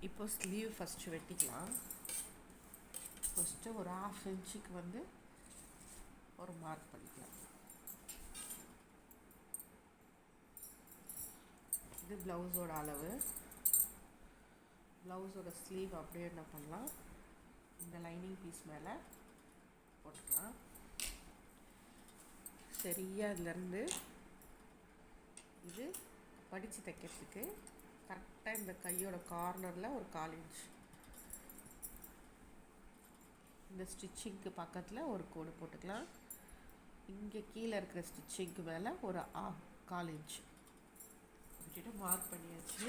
இப்போ sleeve first வெட்டிக்கலாம். First ஒரு 1/2 இன்ச்சுக்கு வந்து ஒரு மார்க் பண்ணிக்கலாம். இது ப்ளவுஸோட அளவு. ப்ளவுஸோட ஸ்லீவ் அப்படியே என்ன பண்ணலாம், இந்த லைனிங் பீஸ் மேலே போட்டுக்கலாம். சரியாக இதுலேருந்து இது படித்து தைக்கிறதுக்கு கரெக்டாக இந்த கையோட கார்னரில் ஒரு 1/4 இன்ச், இந்த ஸ்டிச்சிங்க்கு பக்கத்தில் ஒரு கோடு போட்டுக்கலாம். இங்கே கீழே இருக்கிற ஸ்டிச்சிங்க்கு மேலே ஒரு 1/4 இன்ச் விட்டுட்டு மார்க் பண்ணியாச்சு.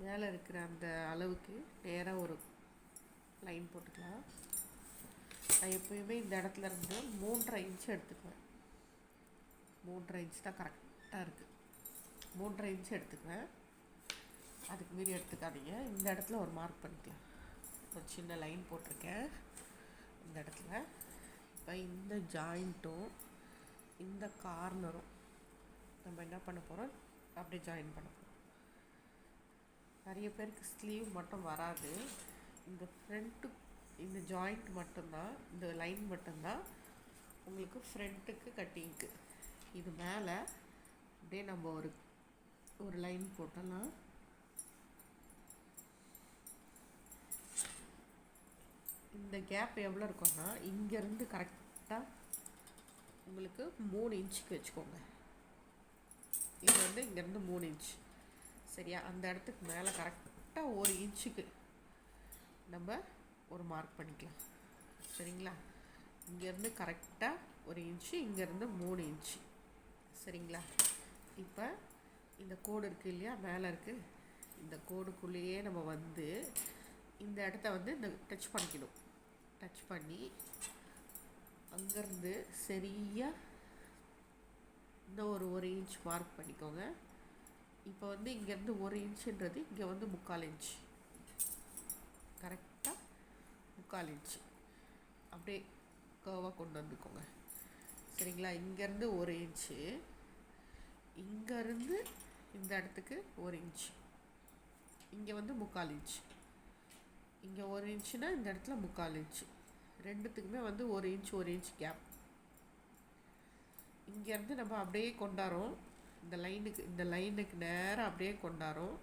மேலே இருக்கிற அந்த அளவுக்கு நேராக ஒரு லைன் போட்டுக்கலாம். நான் எப்போயுமே இந்த இடத்துல இருந்து 3.5 இன்ச் எடுத்துக்குவேன். 3.5 இன்ச் தான் கரெக்டாக இருக்குது. 3.5 இன்ச் எடுத்துக்குவேன், அதுக்கு மீறி எடுத்துக்காதீங்க. இந்த இடத்துல ஒரு மார்க் பண்ணிக்கலாம். ஒரு சின்ன லைன் போட்டிருக்கேன் இந்த இடத்துல. இப்போ இந்த ஜாயிண்ட்டும் இந்த கார்னரும் நம்ம என்ன பண்ண போகிறோம், அப்படியே ஜாயின் பண்ண போகிறோம். நிறைய பேருக்கு ஸ்லீவ் மட்டும் வராது. இந்த ஃப்ரண்ட்டு இந்த ஜாயிண்ட் மட்டும்தான், இந்த லைன் மட்டும்தான் உங்களுக்கு ஃப்ரண்ட்டுக்கு கட்டிங்க்கு. இது மேலே அப்படியே நம்ம ஒரு லைன் போட்டலாம். இந்த கேப் எவ்வளோ இருக்கும்னா, இங்கேருந்து கரெக்டாக உங்களுக்கு 3 இன்ச்சுக்கு வச்சுக்கோங்க. இது வந்து இங்கேருந்து 3 இன்ச் சரியா. அந்த இடத்துக்கு மேலே கரெக்டாக 1 இன்ச்சுக்கு நம்ம ஒரு மார்க் பண்ணிக்கலாம். சரிங்களா. இங்கேருந்து கரெக்டாக 1 இன்ச்சு, இங்கேருந்து 3 இன்ச்சு. சரிங்களா. இப்போ இந்த கோடு இருக்குது இல்லையா, மேலே இருக்குது, இந்த கோடுக்குள்ளேயே நம்ம வந்து இந்த இடத்த வந்து இந்த டச் பண்ணிக்கணும். டச் பண்ணி அங்கேருந்து சரியாக இந்த ஒரு இன்ச் மார்க் பண்ணிக்கோங்க. இப்போ வந்து இங்கேருந்து 1 இன்ச்சுன்றது இங்கே வந்து 3/4 இன்ச், கரெக்டாக 3/4 இன்ச் அப்படியே கர்வாக கொண்டு வந்துக்கோங்க. சரிங்களா. இங்கேருந்து 1 இன்ச்சு, இங்கேருந்து இந்த இடத்துக்கு 1 இன்ச், இங்கே வந்து 3/4 இன்ச், இங்கே 1 இன்ச்சுனா இந்த இடத்துல 3/4 இன்ச். ரெண்டுத்துக்குமே வந்து 1 இன்ச் 1 இன்ச் கேப். இங்கேருந்து நம்ம அப்படியே கொண்டாரோம், இந்த லைனுக்கு நேராக அப்படியே கொண்டாரோம்.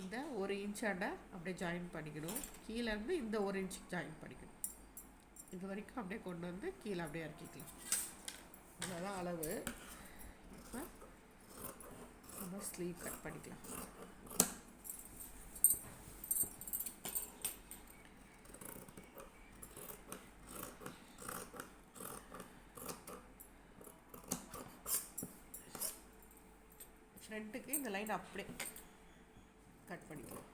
இந்த 1 இன்ச்சாண்ட அப்படியே ஜாயின் பண்ணிக்கணும். கீழேருந்து இந்த 1 இன்ச்சுக்கு ஜாயின் பண்ணிக்கணும். இது வரைக்கும் அப்படியே கொண்டு வந்து கீழே அப்படியே இறக்கிக்கலாம். இவ்வளோதான் அளவு. இப்போ நம்ம ஸ்லீவ் கட் பண்ணிக்கலாம். ஃப்ரண்ட்டுக்கு இந்த லைன் அப்படியே கட் பண்ணிக்கலாம்.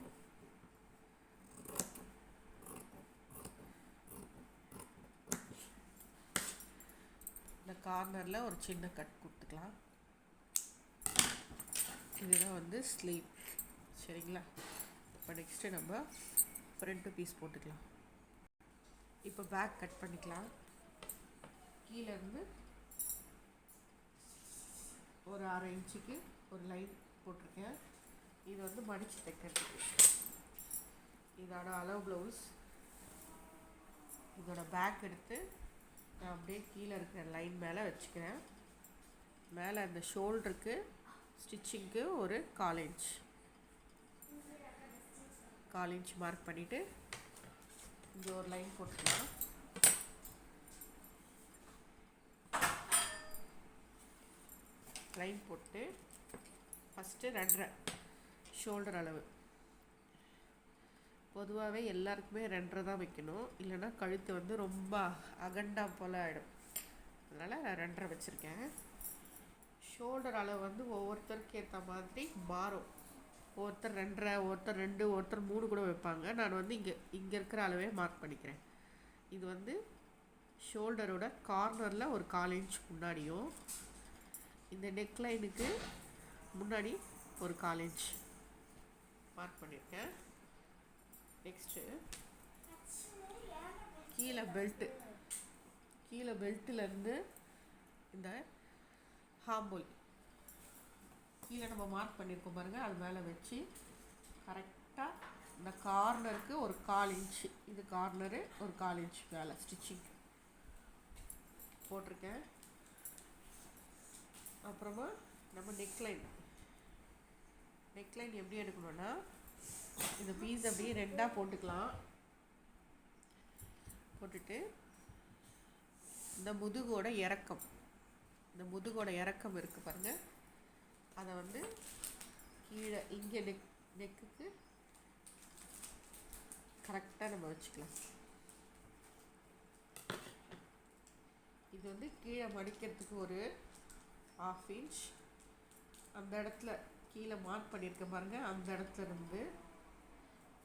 இந்த கார்னரில் ஒரு சின்ன கட் கொடுத்துக்கலாம். இதுதான் வந்து ஸ்லீவ். சரிங்களா. இப்போ நெக்ஸ்ட்டு நம்ம ஃப்ரண்ட்டு பீஸ் போட்டுக்கலாம். இப்போ பேக் கட் பண்ணிக்கலாம். கீழேருந்து ஒரு 1/2 இன்ச்சுக்கு ஒரு லைன் போட்டிருக்கேன். இது வந்து மடித்து தைக்கிறதுக்கு. இதோட அளவு ப்ளவுஸ். இதோட பேக் எடுத்து நான் அப்படியே கீழே இருக்கிற லைன் மேலே வச்சுக்கிறேன். மேலே அந்த ஷோல்டருக்கு ஸ்டிச்சிங்க்கு ஒரு 1/4 இன்ச், 1/4 இன்ச் மார்க் பண்ணிவிட்டு இங்கே ஒரு லைன் போட்டுக்கலாம். லைன் போட்டு ஃபஸ்ட்டு 2.5 ஷோல்டர் அளவு. பொதுவாகவே எல்லாருக்குமே 2.5 தான் வைக்கணும், இல்லைன்னா கழுத்து வந்து ரொம்ப அகண்டா போல் ஆகிடும். அதனால் நான் 2.5 வச்சுருக்கேன். ஷோல்டர் அளவு வந்து ஒவ்வொருத்தருக்கு ஏற்ற மாதிரி மாறும். ஒருத்தர் 2.5, ஒருத்தர் 2, ஒருத்தர் 3 கூட வைப்பாங்க. நான் வந்து இங்கே இருக்கிற அளவே மார்க் பண்ணிக்கிறேன். இது வந்து ஷோல்டரோட கார்னரில் ஒரு 1/4 இன்ச் முன்னாடியும், இந்த நெக் லைனுக்கு முன்னாடி ஒரு 1/4 இன்ச் மார்க் பண்ணியிருக்கேன். நெக்ஸ்ட்டு கீழே பெல்ட்டிலேருந்து இந்த ஹாம்போல் கீழே நம்ம மார்க் பண்ணியிருக்கோம் பாருங்கள், அது மேலே வச்சு கரெக்டாக இந்த கார்னருக்கு ஒரு 1/4 இன்ச்சு, இது கார்னரு ஒரு 1/4 இன்ச் மேலே ஸ்டிச்சிங் போட்டிருக்கேன். அப்புறமா நம்ம நெக்லைன் எப்படி எடுக்கணும்னா, இந்த பீஸ் அப்படியே 2ஆக போட்டுக்கலாம். போட்டுட்டு இந்த முதுகோட இறக்கம் இருக்குது பாருங்கள், அதை வந்து கீழே இங்கே நெக்குக்கு கரெக்டாக நம்ம வச்சுக்கலாம். இது வந்து கீழே மடிக்கிறதுக்கு ஒரு 1/2 இன்ச், அந்த இடத்துல கீழே மார்க் பண்ணியிருக்கேன் பாருங்கள், அந்த இடத்துல இருந்து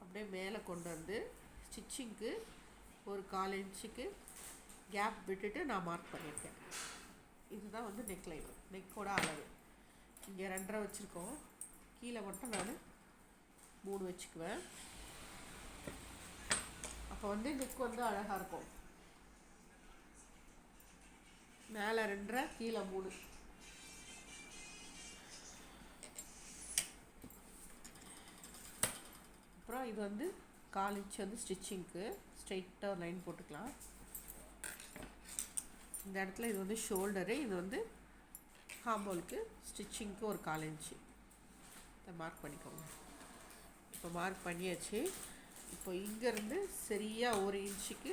அப்படியே மேலே கொண்டு வந்து ஸ்டிச்சிங்க்கு ஒரு 1/4 இன்ச்சுக்கு கேப் விட்டுட்டு நான் மார்க் பண்ணியிருக்கேன். இதுதான் வந்து நெக்லைன், நெக்கோட அளவு. இங்கே 2.5 வச்சுருக்கோம், கீழே மட்டும் நான் 3 வச்சுக்குவேன். அப்போ வந்து நெக் வந்து அழகாக இருக்கும். மேலே 2.5, கீழே 3. அப்புறம் இது வந்து 1/4 இன்ச் வந்து ஸ்டிச்சிங்க்கு ஸ்ட்ரெயிட்டாக ஒரு லைன் போட்டுக்கலாம். இந்த இடத்துல இது வந்து ஷோல்டரு, இது வந்து ஹாம்போலுக்கு ஸ்டிச்சிங்க்கு ஒரு 1/4 இன்ச்சு இதை மார்க் பண்ணிக்கோங்க. இப்போ மார்க் பண்ணியாச்சு. இப்போ இங்கேருந்து சரியாக 1 இன்ச்சுக்கு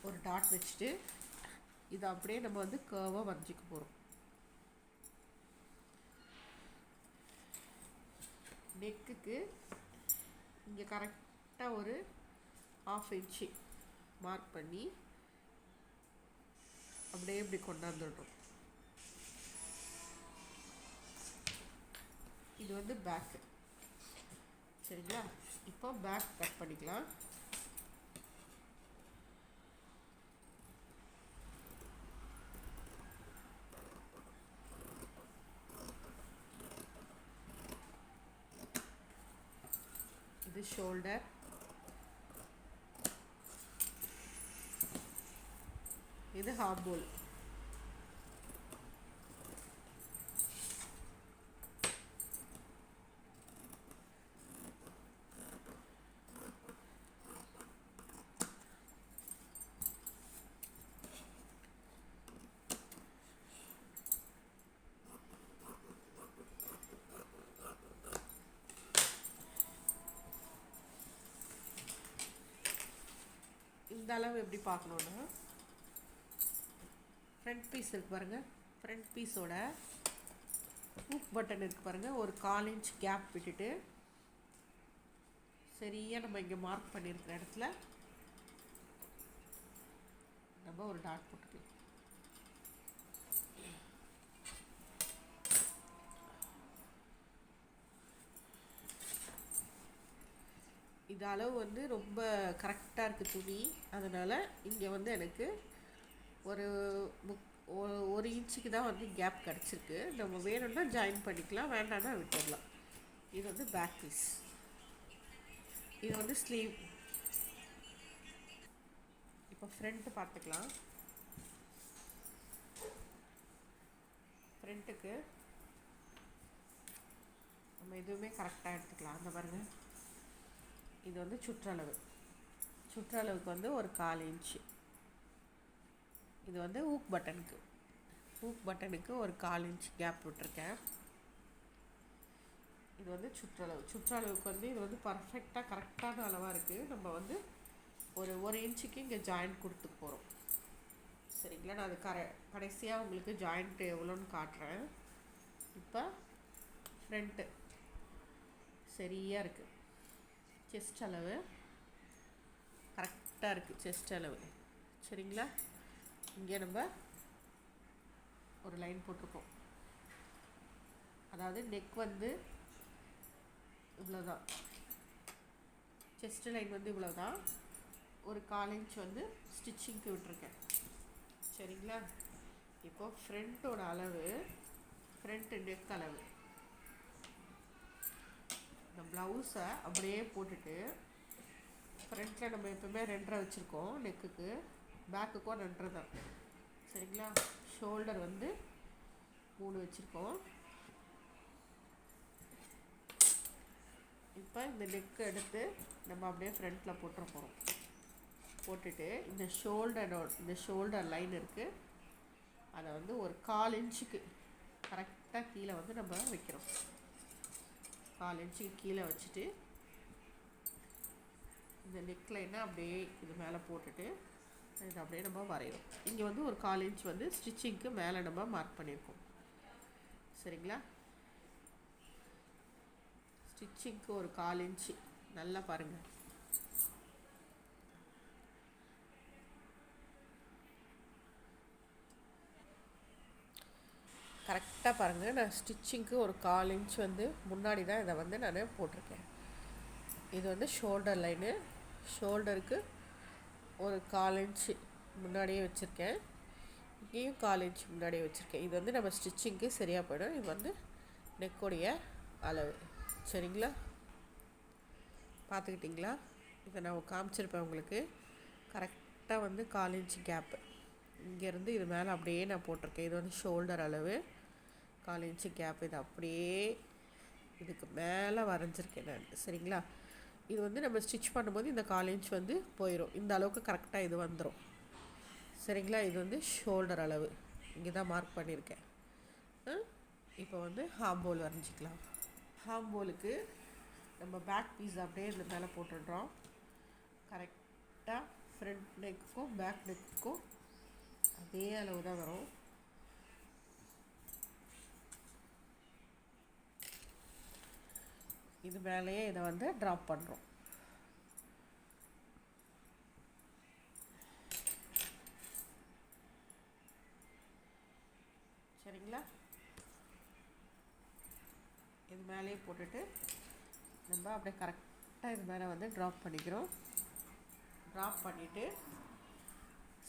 ஒரு டாட் வச்சுட்டு இதை அப்படியே நம்ம வந்து கர்வாக வரைஞ்சிக்க போகிறோம். நெக்குக்கு இங்கே கரெக்டாக ஒரு 1/2 இன்ச்சு மார்க் பண்ணி அப்படியே இப்படி கொண்டாந்துடுறோம். இது வந்து பேக்கு. சரிங்களா? இப்போ பேக் கட் பண்ணிக்கலாம். இது ஷோல்டர், இது ஹாம்போல். இந்த அளவு எப்படி பார்க்கணுன்னா, ஃப்ரண்ட் பீஸ் இருக்குது பாருங்கள், ஃப்ரண்ட் பீஸோட ஹூக் பட்டன் இருக்குது பாருங்கள், ஒரு 1/4 இன்ச் கேப் விட்டுட்டு சரியாக நம்ம இங்கே மார்க் பண்ணியிருக்கிற இடத்துல நம்ம ஒரு டாட் போட்டுக்கலாம். இது அளவு வந்து ரொம்ப கரெக்டாக இருக்குது துணி, அதனால் இங்கே வந்து எனக்கு ஒரு 1 இன்ச்சுக்கு தான் வந்து கேப் கிடச்சிருக்கு. நம்ம வேணும்னா ஜாயின் பண்ணிக்கலாம், வேண்டாம்னா விட்டுடலாம். இது வந்து பேக் பீஸ், இது வந்து ஸ்லீவ். இப்போ ஃப்ரண்ட்டு பார்த்துக்கலாம். ஃப்ரண்ட்டுக்கு நம்ம எதுவுமே கரெக்டாக எடுத்துக்கலாம். அந்த பாருங்கள், இது வந்து சுற்றளவுக்கு வந்து ஒரு 1/4 இன்ச்சு. இது வந்து ஹூக் பட்டனுக்கு ஒரு 1/4 இன்ச் கேப் விட்டுருக்கேன். இது வந்து சுற்றளவுக்கு வந்து இது வந்து பர்ஃபெக்டாக கரெக்டான அளவாக இருக்குது. நம்ம வந்து ஒரு 1 இன்ச்சுக்கு இங்கே ஜாயிண்ட் கொடுத்து போகிறோம். சரிங்களா? நான் அது கடைசியாக உங்களுக்கு ஜாயிண்ட் எவ்வளோன்னு காட்டுறேன். இப்போ ஃப்ரண்ட்டு சரியாக இருக்குது. செஸ்ட் அளவு கரெக்டாக இருக்குது, செஸ்ட் அளவு. சரிங்களா? இங்கே நம்ம ஒரு லைன் போட்டிருக்கோம். அதாவது நெக் வந்து இவ்வளோதான், செஸ்ட் லைன் வந்து இவ்வளோதான். ஒரு 1/4 இன்ச் வந்து ஸ்டிச்சிங்க்கு விட்டுருக்கேன். சரிங்களா? இப்போ ஃப்ரண்ட்டோட அளவு, ஃப்ரண்ட்டு நெக் அளவு, இந்த ப்ளவுஸை அப்படியே போட்டுட்டு ஃப்ரண்ட்டில் நம்ம எப்போவுமே 2.5 வச்சுருக்கோம் நெக்குக்கு, பேக்குக்கும் 2.5 தான். சரிங்களா? ஷோல்டர் வந்து 3 வச்சுருக்கோம். இப்போ இந்த நெக் எடுத்து நம்ம அப்படியே ஃப்ரண்ட்டில் போட்டுற போகிறோம். போட்டுட்டு இந்த ஷோல்டர் லைன் இருக்குது, அதை வந்து ஒரு 1/4 இன்ச்சுக்கு கரெக்டாக கீழே வந்து நம்ம வைக்கிறோம். 1/4 இன்ச்சுக்கு கீழே வச்சுட்டு இந்த நெக் லைனை அப்படியே இது மேலே போட்டுட்டு இது அப்படியே நம்ம வரைகிறோம். இங்கே வந்து ஒரு 1/4 இன்ச் வந்து ஸ்டிச்சிங்க்கு மேலே நம்ம மார்க் பண்ணியிருக்கோம். சரிங்களா? ஸ்டிச்சிங்க்கு ஒரு 1/4 இன்ச்சு நல்லா பாருங்கள். கரெக்டாக பாருங்கள், நான் ஸ்டிச்சிங்க்கு ஒரு 1/4 இன்ச் வந்து முன்னாடி தான் இதை வந்து நான் போட்டிருக்கேன். இது வந்து ஷோல்டர் லைனு, ஷோல்டருக்கு ஒரு 1/4 இன்ச்சு முன்னாடியே வச்சுருக்கேன். இங்கேயும் 1/4 இன்ச் முன்னாடியே வச்சுருக்கேன். இது வந்து நம்ம ஸ்டிச்சிங்க்கு சரியாக போயிடும். இது வந்து நெக்கோடைய அளவு. சரிங்களா? பார்த்துக்கிட்டிங்களா? இதை நான் காமிச்சிருப்பேன் உங்களுக்கு. கரெக்டாக வந்து 1/4 இன்ச் கேப்பு இங்கேருந்து இது மேலே அப்படியே நான் போட்டிருக்கேன். இது வந்து ஷோல்டர் அளவு, 1/4 இன்ச்சு கேப். இது அப்படியே இதுக்கு மேலே வரைஞ்சிருக்கேன் நான். சரிங்களா? இது வந்து நம்ம ஸ்டிச் பண்ணும்போது இந்த 1/4 இன்ச் வந்து போயிடும். இந்த அளவுக்கு கரெக்டாக இது வந்துடும். சரிங்களா? இது வந்து ஷோல்டர் அளவு இங்கே தான் மார்க் பண்ணியிருக்கேன். இப்போ வந்து ஹாம்போல் வரைஞ்சிக்கலாம். ஹாம்போலுக்கு நம்ம பேக் பீஸ் அப்படியே இந்த மேலே போட்டுடுறோம். கரெக்டாக ஃப்ரண்ட் நெக்குக்கும் பேக் நெக்குக்கும் அதே அளவு தான் வரும். இது மேலேயே இதை வந்து ட்ராப் பண்ணுறோம். சரிங்களா? இது மேலேயே போட்டுட்டு நம்ம அப்படியே கரெக்டாக இது மேலே வந்து ட்ராப் பண்ணிக்கிறோம். ட்ராப் பண்ணிவிட்டு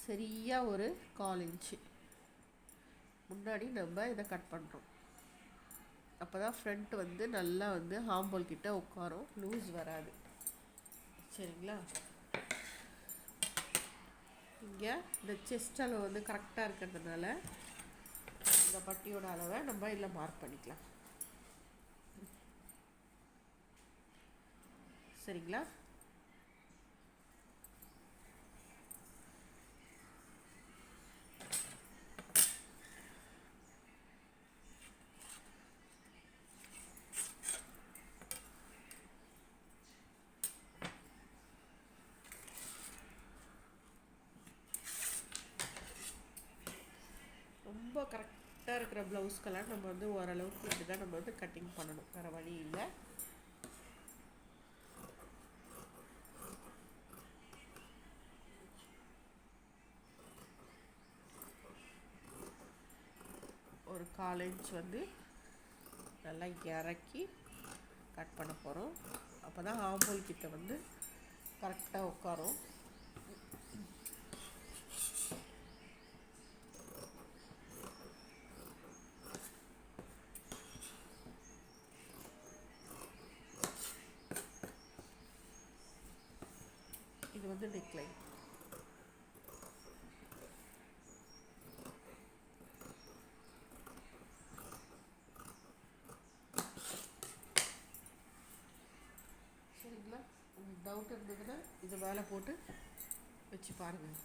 சரியாக ஒரு 1/4 இன்ச்சு முன்னாடி நம்ம இதை கட் பண்ணுறோம். அப்போ தான் ஃப்ரண்ட் வந்து நல்லா வந்து ஹாம்போல் கிட்ட உட்காரும், லூஸ் வராது. சரிங்களா? இங்கே இந்த செஸ்ட் அளவு வந்து கரெக்டாக இருக்கிறதுனால இந்த பட்டியோட அளவை நம்ம இதில் மார்க் பண்ணிக்கலாம். சரிங்களா? ரொம்ப கரெக்டாக இருக்கிற ப்ளவுஸ்க்கெல்லாம் நம்ம வந்து ஓரளவுக்கு இப்படி தான் நம்ம வந்து கட்டிங் பண்ணணும், வேறு வழி இல்லை. ஒரு 1/4 இன்ச் வந்து நல்லா இறக்கி கட் பண்ண போகிறோம். அப்போ தான் ஆம்போல் கிட்ட வந்து கரெக்டாக உட்காரும். இது வந்து நெக்லைன். சரிங்களா? உங்களுக்கு டவுட் இருந்ததுன்னா இது மேலே போட்டு வச்சு பாருங்கள்.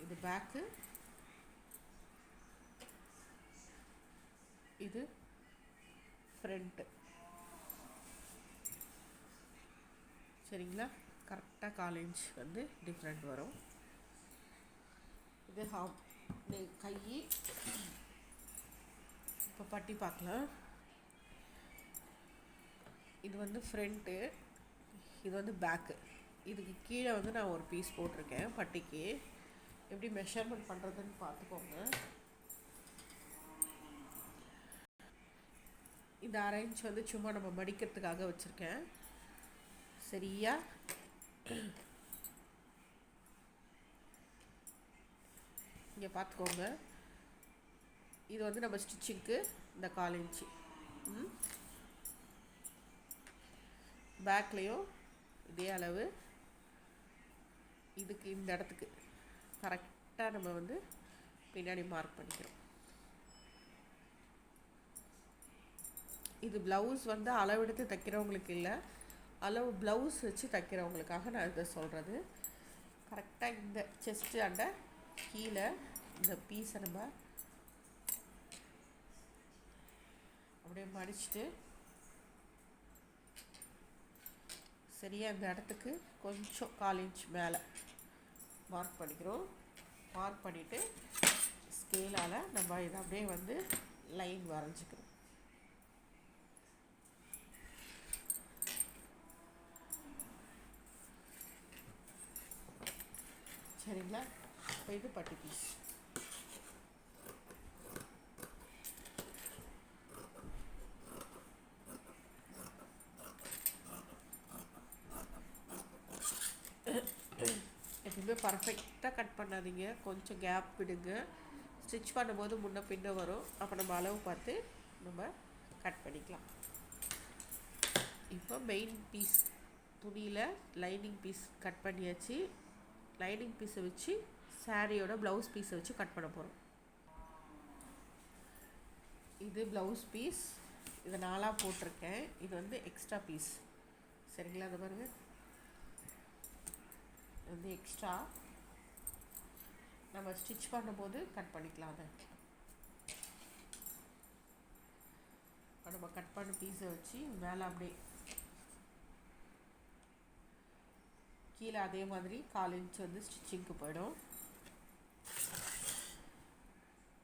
இது பேக்கு, இது ஃப்ரண்ட்டு. சரிங்களா? கரெக்டாக 1/4 இன்ச் வந்து டிஃப்ரெண்ட் வரும். இது கை. இப்போ பட்டி பார்க்கலாம். இது வந்து ஃப்ரண்ட்டு, இது வந்து பேக்கு. இதுக்கு கீழே வந்து நான் ஒரு பீஸ் போட்டிருக்கேன் பட்டிக்கு. எப்படி மெஷர்மெண்ட் பண்ணுறதுன்னு பார்த்துக்கோங்க. இந்த 1/2 இன்ச் வந்து சும்மா நம்ம மடிக்கிறதுக்காக வச்சுருக்கேன். சரியா? இங்கே பார்த்துக்கோங்க. இது வந்து நம்ம ஸ்டிச்சிங்க்கு இந்த 1/4 இன்ச்சு. பேக்லேயும் இதே அளவு. இதுக்கு இந்த இடத்துக்கு கரெக்டாக நம்ம வந்து பின்னாடி மார்க் பண்ணிக்கிறோம். இது ப்ளவுஸ் வந்து அளவெடுத்து தைக்கிறவங்களுக்கு இல்லை, அளவு ப்ளவுஸ் வச்சு தைக்கிறவங்களுக்காக நான் இதை சொல்கிறது. கரெக்டாக இந்த செஸ்ட்டு அண்ட கீழே இந்த பீஸை நம்ம அப்படியே மடிச்சுட்டு சரியாக இந்த இடத்துக்கு கொஞ்சம் 1/4 இன்ச் மேலே மார்க் பண்ணிக்கிறோம். மார்க் பண்ணிவிட்டு ஸ்கேலால் நம்ம இதை அப்படியே வந்து லைன் வரைஞ்சிக்கிறோம். சரிங்களா? இப்போ இது பட்டி பீஸ். எப்பவுமே பர்ஃபெக்டாக கட் பண்ணாதீங்க, கொஞ்சம் கேப் விடுங்க. ஸ்டிச் பண்ணும்போது முன்ன பின்ன வரும், அப்போ நம்ம அளவு பார்த்து நம்ம கட் பண்ணிக்கலாம். இப்போ மெயின் பீஸ் துணியில் லைனிங் பீஸ் கட் பண்ணியாச்சு. லைனிங் பீஸை வச்சு சாரியோட ப்ளவுஸ் பீஸை வச்சு கட் பண்ண போகிறோம். இது ப்ளவுஸ் பீஸ், இதை 4ஆக போட்டிருக்கேன். இது வந்து எக்ஸ்ட்ரா பீஸ். சரிங்களா? அதை பாருங்கள், வந்து எக்ஸ்ட்ரா நம்ம ஸ்டிச் பண்ணும்போது கட் பண்ணிக்கலாம். அதை நம்ம கட் பண்ண பீஸை வச்சு மேலே அப்படியே கீழே அதே மாதிரி 1/4 இன்ச் வந்து ஸ்டிச்சிங்க்கு போயிடும்.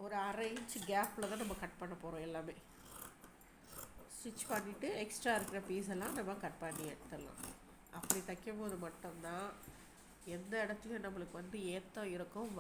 ஒரு 1/2 இன்ச் கேப்பில் தான் நம்ம கட் பண்ண போகிறோம். எல்லாமே ஸ்டிச் பண்ணிவிட்டு எக்ஸ்ட்ரா இருக்கிற பீஸ் எல்லாம் நம்ம கட் பண்ணி எடுத்துடலாம். அப்படி தைக்கும் போது மட்டும்தான் எந்த இடத்துலையும் நம்மளுக்கு வந்து ஏற்றம் இருக்கும்.